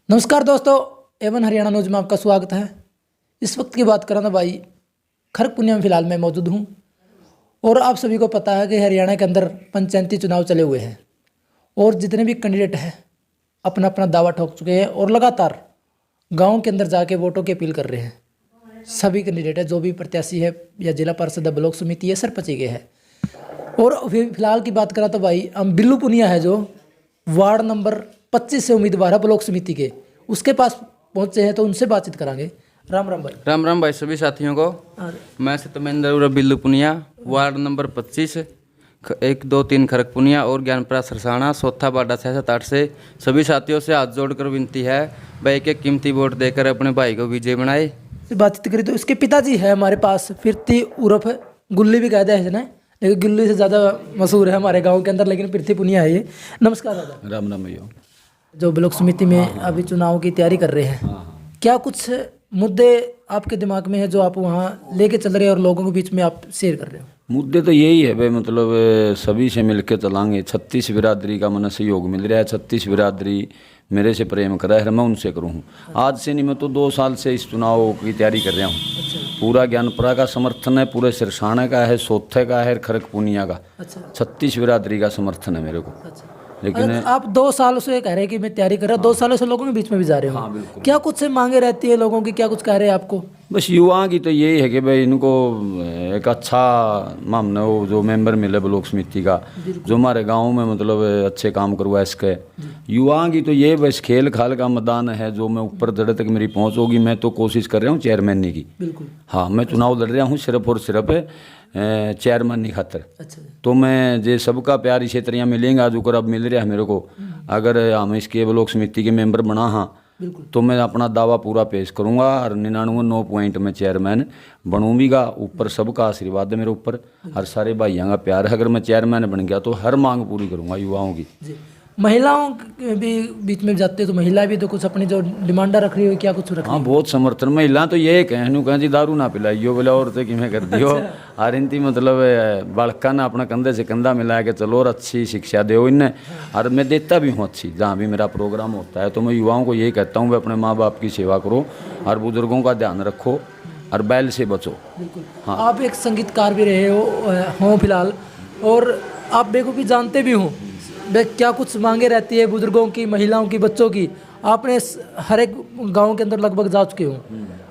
नमस्कार दोस्तों, Avon Haryana news में आपका स्वागत है। इस वक्त की बात करें तो भाई खरक पुनिया में फ़िलहाल मैं मौजूद हूँ और आप सभी को पता है कि हरियाणा के अंदर पंचायती चुनाव चले हुए हैं और जितने भी कैंडिडेट हैं अपना अपना दावा ठोक चुके हैं और लगातार गाँव के अंदर जाके वोटों की अपील कर रहे हैं। सभी कैंडिडेट है, जो भी प्रत्याशी है या जिला परिषद है, ब्लॉक समिति है, सरपंच के है। और फिलहाल की बात करें तो भाई हम बिल्लू पुनिया है जो वार्ड नंबर 25 से उम्मीदवार है ब्लॉक समिति के, उसके पास पहुंचे हैं तो उनसे बातचीत करांगे। राम राम भाई। राम राम भाई सभी साथियों को। मैं सत्यमेंद्र उर्फ बिल्लू पुनिया, वार्ड नंबर 25, 1, 2, 3 खरक पुनिया और ज्ञानपुरा सरसाना, चौथा बाडा 6-7-8 से सभी साथियों से हाथ जोड़कर विनती है भाई के कीमती वोट देकर अपने भाई को विजय बनाए। बातचीत करी तो इसके पिताजी है हमारे पास, फिरती उर्फ गुल्ली भी कहते हैं ना, लेकिन गुल्ली से ज़्यादा मशहूर है हमारे गाँव के अंदर, लेकिन फिरती पुनिया है ये। नमस्कार दादा। राम राम भैया। जो ब्लॉक समिति में अभी चुनाव की तैयारी कर रहे हैं, क्या कुछ मुद्दे आपके दिमाग में है जो आप वहाँ लेके चल रहे हैं और लोगों के बीच में आप शेयर कर रहे हो? मुद्दे तो यही है भाई, मतलब सभी से मिलकर चलाएंगे। 36 बिरादरी का मन सहयोग मिल रहा है। 36 बिरादरी मेरे से प्रेम करा है, मैं उनसे करूँ। आज से नहीं, मैं तो 2 साल से इस चुनाव की तैयारी कर रहा हूँ। पूरा ज्ञानपुरा का समर्थन है, पूरे सिरसाना का है, सोथे का है, खरक पुनिया का। 36 बिरादरी का समर्थन है मेरे को। लेकिन आप 2 सालों से कह रहे हैं कि मैं तैयारी कर रहा हूँ, 2 सालों से लोगों के बीच में भी जा रहे हो। हाँ बिल्कुल। क्या कुछ मांगे रहती है लोगों की, क्या कुछ कह रहे हैं आपको? बस युवाओं की तो यही है कि भाई इनको एक अच्छा मामला हो, जो मेंबर मिले ब्लॉक समिति का, जो हमारे गांव में मतलब अच्छे काम करवा इसके। युवाओं की तो ये बस खेल खाल का मैदान है, जो मैं ऊपर जड़े तक मेरी पहुंच होगी। मैं तो कोशिश कर रहा हूँ चेयरमैन की। बिल्कुल। हाँ, मैं चुनाव लड़ रहा हूँ सिर्फ और सिर्फ चेयरमैन की खातर। अच्छा। तो मैं जे सबका प्यार इसी तरह मिलेंगे आज ऊपर अब मिल रहा है मेरे को। अगर हम इसके ब्लॉक समिति के मेंबर बना हाँ तो मैं अपना दावा पूरा पेश करूंगा और 99 पॉइंट में चेयरमैन बनूंगा। ऊपर सबका आशीर्वाद है मेरे ऊपर और सारे भाइयों का प्यार है। अगर मैं चेयरमैन बन गया तो हर मांग पूरी करूंगा युवाओं की। महिलाओं के भी बीच में जाते तो महिलाएं भी तो कुछ अपनी जो डिमांडा रख रही हो, क्या कुछ रख रही? हाँ, बहुत समर्थन। महिला तो ये कहें जी दारू ना पिलाइयो, बोले औरतें कि मैं कर दियो। और इनती मतलब बालका ना अपना कंधे से कंधा मिला के चलो और अच्छी शिक्षा दो इन्हें। और मैं देता भी हूँ अच्छी, जहाँ भी मेरा प्रोग्राम होता है तो मैं युवाओं को यही कहता हूँ, वे अपने माँ बाप की सेवा करो और बुजुर्गों का ध्यान रखो और बैल से बचो। बिल्कुल। हाँ। आप एक संगीतकार भी रहे हो फिलहाल, और आप बेखूबी जानते भी हो क्या कुछ मांगे रहती है बुजुर्गों की, महिलाओं की, बच्चों की। आपने हर एक गांव के अंदर लगभग जा चुके हो,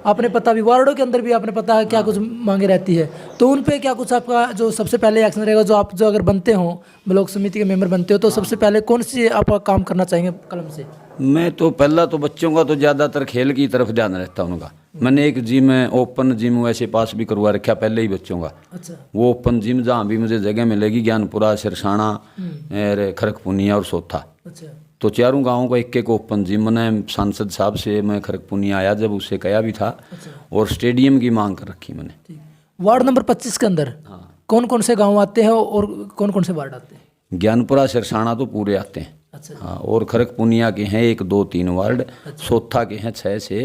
आपने पता भी, वार्डों के अंदर भी आपने पता है क्या कुछ मांगे रहती है। तो उन पे क्या कुछ आपका जो सबसे पहले एक्शन रहेगा, जो आप जो अगर बनते हो ब्लॉक समिति के मेंबर बनते हो तो सबसे पहले कौन सी आप काम करना चाहेंगे कलम से? मैं तो पहला तो बच्चों का तो ज़्यादातर खेल की तरफ ध्यान रहता हूँ उनका। मैंने एक जिम ओपन जिम वैसे पास भी करवा रखा पहले ही बच्चों का। अच्छा। वो ओपन जिम जहाँ भी मुझे जगह मिलेगी, ज्ञानपुरा, सिरसाना, खरक पुनिया और सोथा, अच्छा। तो चारों गाँवों का एक ओपन जिम। मैंने सांसद साहब से मैं खरक पुनिया आया जब उससे कहा भी था। अच्छा। और स्टेडियम की मांग कर रखी मैंने। वार्ड नंबर 25 के अंदर कौन कौन से गाँव आते हैं और कौन कौन से वार्ड आते हैं? ज्ञानपुरा सिरसाना तो पूरे आते हैं। अच्छा। हाँ, और खरक पुनिया के हैं 1, 2, 3 वार्ड। सोथा के हैं 6 से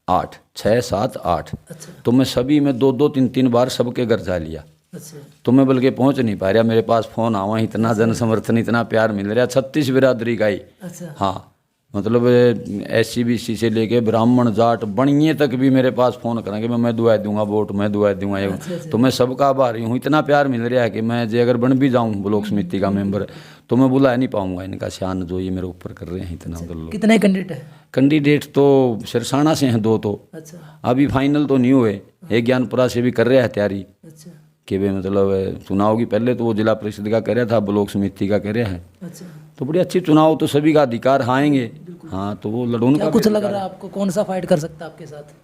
8, 6, 7, 8। अच्छा। तो मैं सभी में 2, 3 बार सबके घर जा लिया। अच्छा। तो मैं बल्कि पहुंच नहीं पा रहा, मेरे पास फोन आवा, इतना जन समर्थन, इतना प्यार मिल रहा। 36 बिरादरी का ही। अच्छा। हाँ, मतलब SC BC से लेके ब्राह्मण जाट बनिए तक भी मेरे पास फ़ोन करेंगे, मैं दुआ दूंगा वोट, मैं दुआ दूंगा। अच्छा। तो मैं सबका आभारी हूँ। इतना प्यार मिल रहा है कि मैं जे अगर बन भी जाऊँ ब्लॉक समिति का मेंबर तो मैं बुला नहीं पाऊंगा इनका शान जो ये मेरे ऊपर कर रहे हैं इतना। लोग कितने कैंडिडेट है? कैंडिडेट तो सिरसाना से हैं 2 तो। अच्छा। अभी फाइनल तो नहीं हुए। एक ज्ञानपुरा से भी कर रहे हैं तैयारी अच्छा। कि वे मतलब चुनाव की पहले तो वो जिला परिषद का कह रहा था, ब्लॉक समिति का कह रहा है। अच्छा। तो बड़ी अच्छी चुनाव तो सभी का अधिकार आएंगे। हाँ, तो वो लड़ून का कुछ लग रहा है आपको कौन सा फाइट कर सकता है आपके साथ?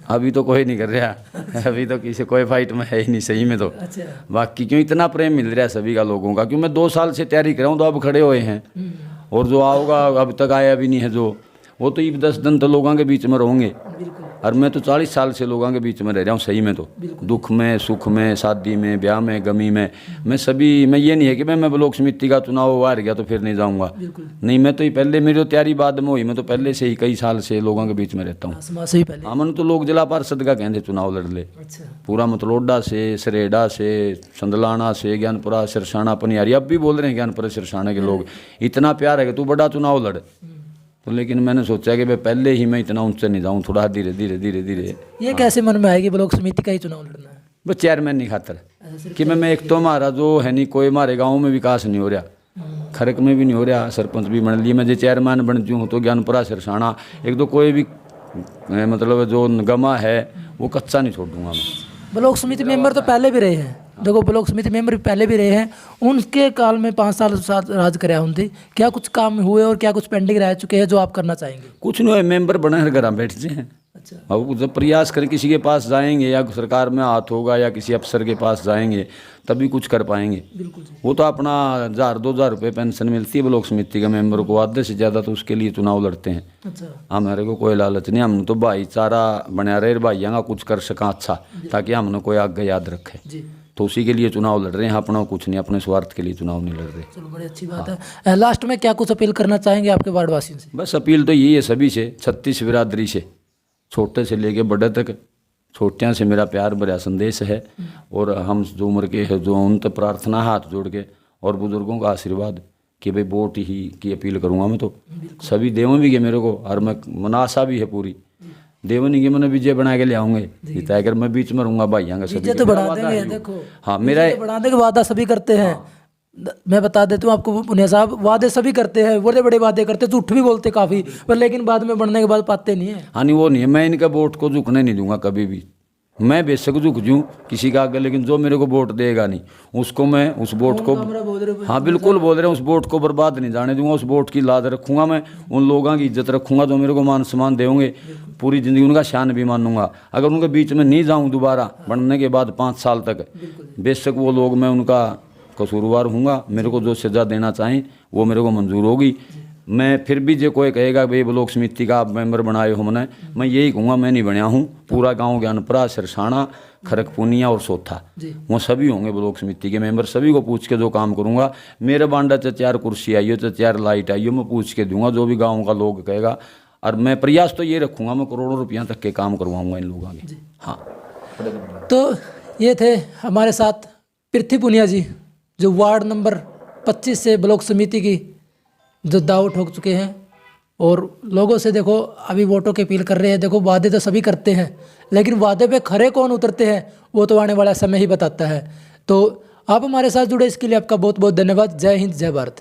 अभी तो कोई नहीं कर रहा। अभी तो किसी कोई फाइट में है ही नहीं सही में तो। अच्छा। बाकी क्यों इतना प्रेम मिल रहा है सभी का लोगों का, क्यों मैं 2 साल से तैयारी कर रहा हूँ तो अब खड़े हुए हैं। और जो आओगा अब तक आया भी नहीं है जो, वो तो 10 दिन तो लोगों के बीच में रहेंगे। और मैं तो 40 साल से लोगों के बीच में रह रहा हूँ सही में तो। दुख में, सुख में, शादी में, ब्याह में, गमी में, मैं सभी में ये नहीं है कि मैं ब्लॉक समिति का चुनाव हार गया तो फिर नहीं जाऊँगा। नहीं, मैं तो पहले मेरी तैयारी बाद में हुई। मैं तो पहले से ही कई साल से लोगों के बीच में रहता हूँ। अमन तो लोग जिला पार्षद का कहते चुनाव लड़ ले। पूरा मतलोडा से, सरेडा से, संदलाना से, ज्ञानपुरा, सिरसाना, पनियारी, अब भी बोल रहे हैं ज्ञानपुरा सिरसाना के लोग, इतना प्यार है कि तू बड़ा चुनाव लड़। तो लेकिन मैंने सोचा कि भाई पहले ही मैं इतना ऊंचे नहीं जाऊँ, थोड़ा धीरे धीरे धीरे धीरे। ये कैसे मन में आएगी ब्लॉक समिति का ही चुनाव लड़ना है? बस चेयरमैन नहीं खातर कि मैं एक तो हमारा जो है नहीं, कोई हमारे गाँव में विकास नहीं हो रहा, खरक में भी नहीं हो रहा, सरपंच भी बन लिए, मैं जो चेयरमैन बन जूँ तो ज्ञानपुरा सिरसाना एक तो कोई भी मतलब जो गमा है वो कच्चा नहीं छोड़ दूंगा मैं। ब्लॉक समिति मेंबर तो पहले भी रहे हैं, देखो ब्लॉक समिति मेंबर भी पहले भी रहे हैं, उनके काल में 5 साल साथ राज कराया उनसे, क्या कुछ काम हुए और क्या कुछ पेंडिंग रह चुके हैं जो आप करना चाहेंगे? कुछ नहीं है, मेंबर बने हर घर बैठते हैं। अच्छा, अब जब प्रयास करें किसी के पास जाएंगे या सरकार में हाथ होगा या किसी अफसर के पास जाएंगे तभी कुछ कर पाएंगे। बिल्कुल जी। वो तो अपना 1000-2000 रुपये पेंशन मिलती है ब्लॉक समिति के मेंबर को, आधे से ज़्यादा तो उसके लिए चुनाव लड़ते हैं। अच्छा, हमारे को कोई लालच नहीं, हम तो भाईचारा बना रहे, भाइयों का कुछ कर सका अच्छा, ताकि हमने कोई आगे याद रखे, जी। तो उसी के लिए चुनाव लड़ रहे हैं, अपना कुछ नहीं, अपने स्वार्थ के लिए चुनाव नहीं लड़ रहे। चलो बड़ी अच्छी बात है। लास्ट में क्या कुछ अपील करना चाहेंगे आपके वार्ड वासियों से? बस अपील तो यही है सभी से, 36 बिरादरी से, छोटे से लेके बड़े तक, छोटियां से मेरा प्यार भरा संदेश है। और हम जो उम्र के हैं जो उन तक प्रार्थना हाथ जोड़ के और बुजुर्गों का आशीर्वाद कि भाई वोट ही की अपील करूँगा मैं तो। सभी देवन भी के मेरे को, और मैं मनासा भी है पूरी देवन ही के मैंने विजय बना के ले आऊँगे, इतना अगर मैं बीच में रहूँगा भाइयों का सभी तो बढ़ा देंगे, देखो हाँ मेरा बढ़ाने के वादा सभी करते हैं। मैं बता देता हूँ आपको पुनिया साहब, वादे सभी करते हैं, बड़े बड़े वादे करते हैं, झूठ भी बोलते काफ़ी, पर लेकिन बाद में बढ़ने के बाद पाते नहीं है। हाँ नहीं वो नहीं है, मैं इनका वोट को झुकने नहीं दूंगा कभी भी। मैं बेशक झुक जूँ किसी का आगे, लेकिन जो मेरे को वोट देगा नहीं उसको मैं उस वोट को, हाँ बिल्कुल बोल रहे हैं, उस वोट को बर्बाद नहीं जाने दूंगा। उस वोट की लाज रखूंगा मैं, उन लोगों की इज्जत रखूंगा जो मेरे को मान सम्मान देंगे, पूरी ज़िंदगी उनका शान भी मानूंगा। अगर उनके बीच में नहीं जाऊँ दोबारा बनने के बाद 5 साल तक, बेशक वो लोग मैं उनका कसूरवार हूँगा, मेरे को जो सज़ा देना चाहें वो मेरे को मंजूर होगी। मैं फिर भी जो कोई कहेगा भाई ब्लॉक समिति का आप मेंबर बनाए हो मैंने, मैं यही कहूँगा मैं नहीं बनया हूँ। पूरा गांव ज्ञानपुरा, सिरसाना, खरकपुनिया और सोथा वो सभी होंगे ब्लॉक समिति के मेंबर। सभी को पूछ के जो काम करूँगा, मेरे बांडा चाहे 4 कुर्सी आई हो चाहे 4 लाइट आई हो, मैं पूछ के दूंगा जो भी गाँव का लोग कहेगा। और मैं प्रयास तो ये रखूँगा, मैं करोड़ों रुपया तक के काम करवाऊँगा इन लोगों के। हाँ, तो ये थे हमारे साथ पृथ्वी पुनिया जी, जो वार्ड नंबर 25 से ब्लॉक समिति की जो दाव ठोक चुके हैं और लोगों से देखो अभी वोटों की अपील कर रहे हैं। देखो वादे तो सभी करते हैं, लेकिन वादे पे खरे कौन उतरते हैं वो तो आने वाला समय ही बताता है। तो आप हमारे साथ जुड़े इसके लिए आपका बहुत बहुत धन्यवाद। जय हिंद, जय भारत।